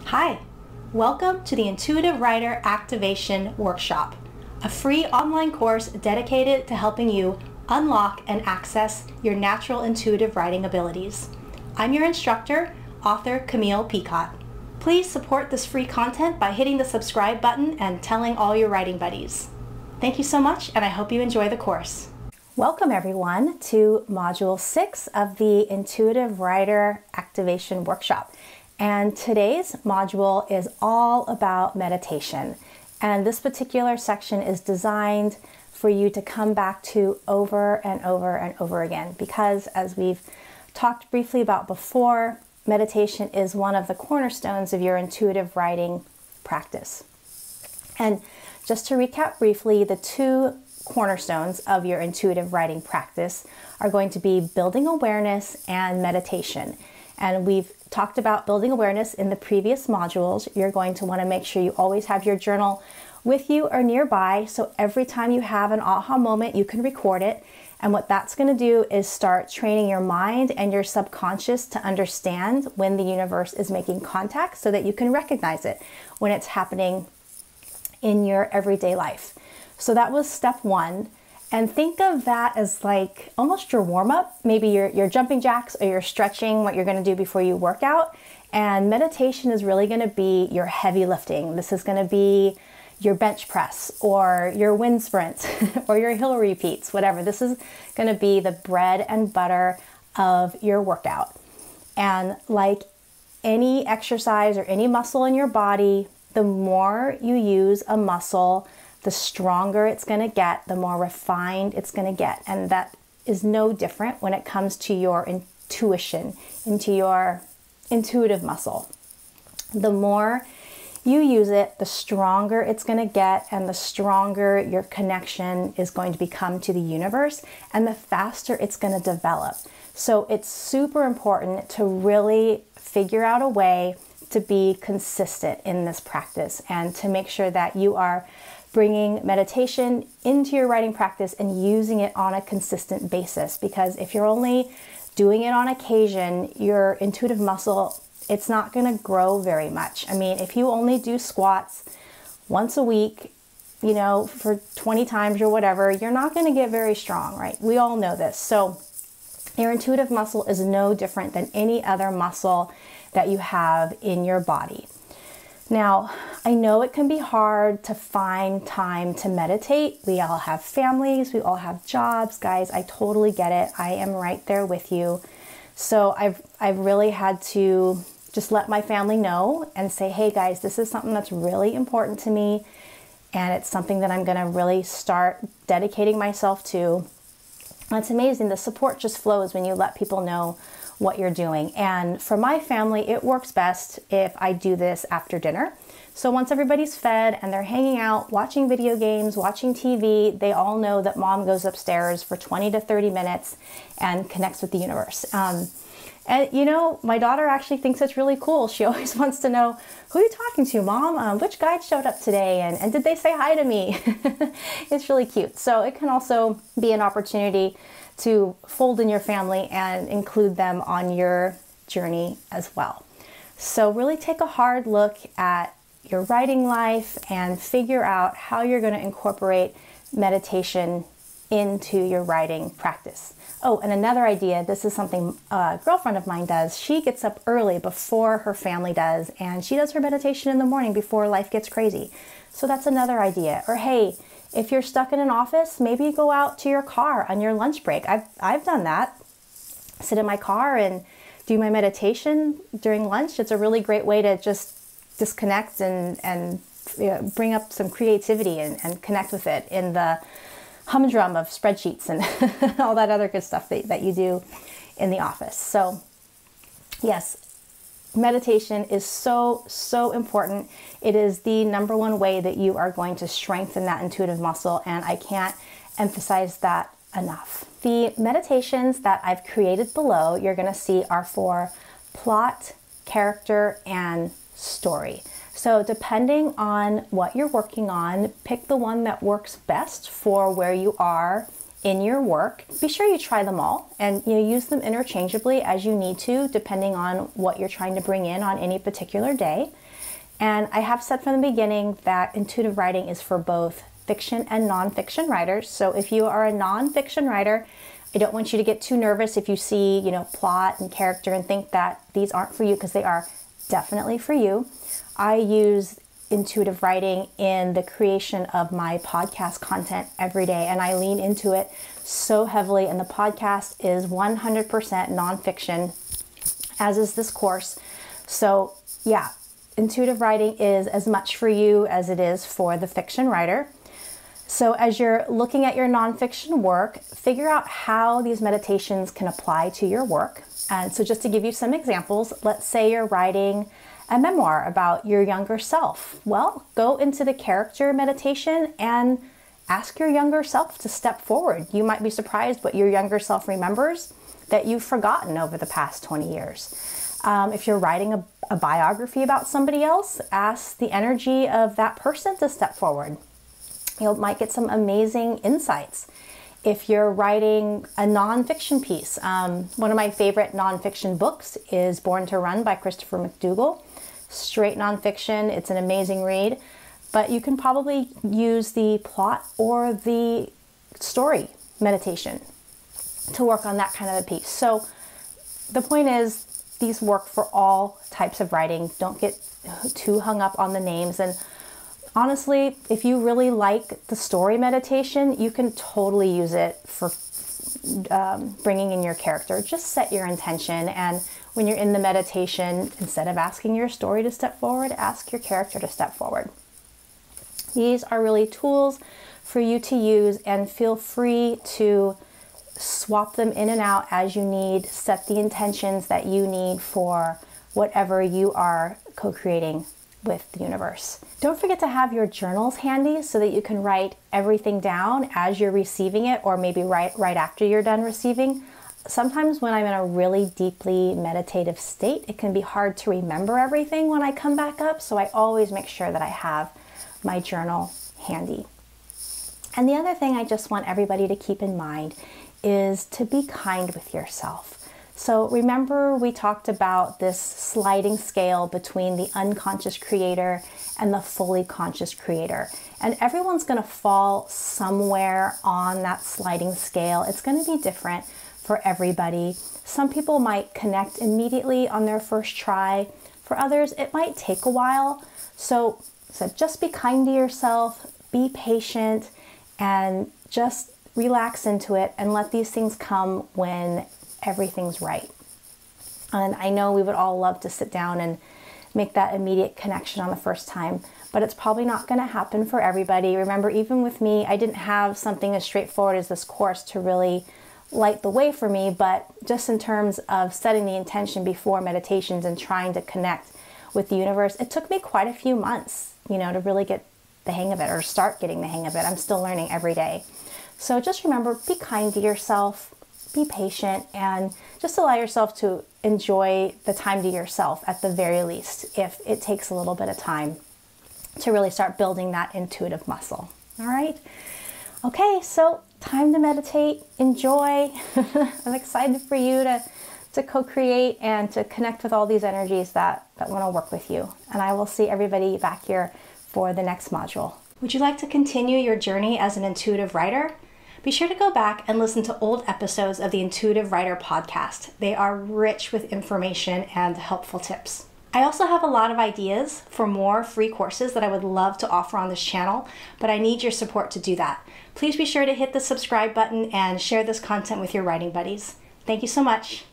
Hi, welcome to the Intuitive Writer Activation Workshop, a free online course dedicated to helping you unlock and access your natural intuitive writing abilities. I'm your instructor, author Camille Peacock. Please support this free content by hitting the subscribe button and telling all your writing buddies. Thank you so much, and I hope you enjoy the course. Welcome everyone to Module 6 of the Intuitive Writer Activation Workshop. And today's module is all about meditation. And this particular section is designed for you to come back to over and over and over again, because as we've talked briefly about before, meditation is one of the cornerstones of your intuitive writing practice. And just to recap briefly, the two cornerstones of your intuitive writing practice are going to be building awareness and meditation. And we've talked about building awareness in the previous modules. You're going to want to make sure you always have your journal with you or nearby, so every time you have an aha moment, you can record it. And what that's going to do is start training your mind and your subconscious to understand when the universe is making contact so that you can recognize it when it's happening in your everyday life. So that was step one. And think of that as like almost your warm-up. Maybe your jumping jacks or you're stretching, what you're going to do before you work out. And meditation is really going to be your heavy lifting. This is going to be your bench press or your wind sprint or your hill repeats, whatever. This is going to be the bread and butter of your workout. And like any exercise or any muscle in your body, the more you use a muscle, the stronger it's going to get, the more refined it's going to get. And that is no different when it comes to your intuition, into your intuitive muscle. The more you use it, the stronger it's going to get, and the stronger your connection is going to become to the universe, and the faster it's going to develop. So it's super important to really figure out a way to be consistent in this practice and to make sure that you are bringing meditation into your writing practice and using it on a consistent basis. Because if you're only doing it on occasion, your intuitive muscle, it's not going to grow very much. I mean, if you only do squats once a week, you know, for 20 times or whatever, you're not going to get very strong, right? We all know this. So your intuitive muscle is no different than any other muscle that you have in your body. Now, I know it can be hard to find time to meditate. We all have families, we all have jobs. Guys, I totally get it. I am right there with you. So I've really had to just let my family know and say, hey guys, this is something that's really important to me, and it's something that I'm going to really start dedicating myself to. And it's amazing. The support just flows when you let people know what you're doing. And for my family, it works best if I do this after dinner. So once everybody's fed and they're hanging out, watching video games, watching TV, they all know that mom goes upstairs for 20 to 30 minutes and connects with the universe. And you know, my daughter actually thinks it's really cool. She always wants to know, who are you talking to, Mom? Which guide showed up today? And did they say hi to me? It's really cute. So it can also be an opportunity to fold in your family and include them on your journey as well. So really take a hard look at your writing life and figure out how you're going to incorporate meditation into your writing practice. Oh, and another idea, this is something a girlfriend of mine does. She gets up early before her family does, and she does her meditation in the morning before life gets crazy. So that's another idea. Or hey, if you're stuck in an office, maybe go out to your car on your lunch break. I've done that. Sit in my car and do my meditation during lunch. It's a really great way to just disconnect and you know, bring up some creativity and connect with it in the humdrum of spreadsheets and all that other good stuff that you do in the office. So yes, meditation is so important. It is the number one way that you are going to strengthen that intuitive muscle, and I can't emphasize that enough. The meditations that I've created below, you're going to see, are for plot, character, and story. So depending on what you're working on, pick the one that works best for where you are in your work, be sure you try them all and use them interchangeably as you need to, depending on what you're trying to bring in on any particular day. And I have said from the beginning that intuitive writing is for both fiction and nonfiction writers. So if you are a nonfiction writer, I don't want you to get too nervous if you see, plot and character and think that these aren't for you, because they are definitely for you. I use intuitive writing in the creation of my podcast content every day, and I lean into it so heavily, and the podcast is 100% nonfiction, as is this course. So yeah, intuitive writing is as much for you as it is for the fiction writer. So as you're looking at your nonfiction work, figure out how these meditations can apply to your work. And so just to give you some examples, let's say you're writing a memoir about your younger self. Well, go into the character meditation and ask your younger self to step forward. You might be surprised what your younger self remembers that you've forgotten over the past 20 years. If you're writing a biography about somebody else, ask the energy of that person to step forward. You might get some amazing insights. If you're writing a nonfiction piece, one of my favorite nonfiction books is Born to Run by Christopher McDougall. Straight nonfiction, it's an amazing read, but you can probably use the plot or the story meditation to work on that kind of a piece. So the point is, these work for all types of writing. Don't get too hung up on the names. And honestly, if you really like the story meditation, you can totally use it for bringing in your character. Just set your intention, and when you're in the meditation, instead of asking your story to step forward, ask your character to step forward. These are really tools for you to use, and feel free to swap them in and out as you need. Set the intentions that you need for whatever you are co-creating with the universe. Don't forget to have your journals handy so that you can write everything down as you're receiving it, or maybe right after you're done receiving. Sometimes when I'm in a really deeply meditative state, it can be hard to remember everything when I come back up, so I always make sure that I have my journal handy. And the other thing I just want everybody to keep in mind is to be kind with yourself. So remember, we talked about this sliding scale between the unconscious creator and the fully conscious creator. And everyone's going to fall somewhere on that sliding scale. It's going to be different for everybody. Some people might connect immediately on their first try. For others, it might take a while. So just be kind to yourself, be patient, and just relax into it and let these things come when everything's right. And I know we would all love to sit down and make that immediate connection on the first time, but it's probably not going to happen for everybody. Remember, even with me, I didn't have something as straightforward as this course to really light the way for me, but just in terms of setting the intention before meditations and trying to connect with the universe, it took me quite a few months, to really get the hang of it, or start getting the hang of it. I'm still learning every day. So just remember, be kind to yourself, be patient, and just allow yourself to enjoy the time to yourself at the very least, if it takes a little bit of time to really start building that intuitive muscle. All right? Okay, so time to meditate, enjoy. I'm excited for you to co-create and to connect with all these energies that want to work with you. And I will see everybody back here for the next module. Would you like to continue your journey as an intuitive writer? Be sure to go back and listen to old episodes of the Intuitive Writer podcast. They are rich with information and helpful tips. I also have a lot of ideas for more free courses that I would love to offer on this channel, but I need your support to do that. Please be sure to hit the subscribe button and share this content with your writing buddies. Thank you so much.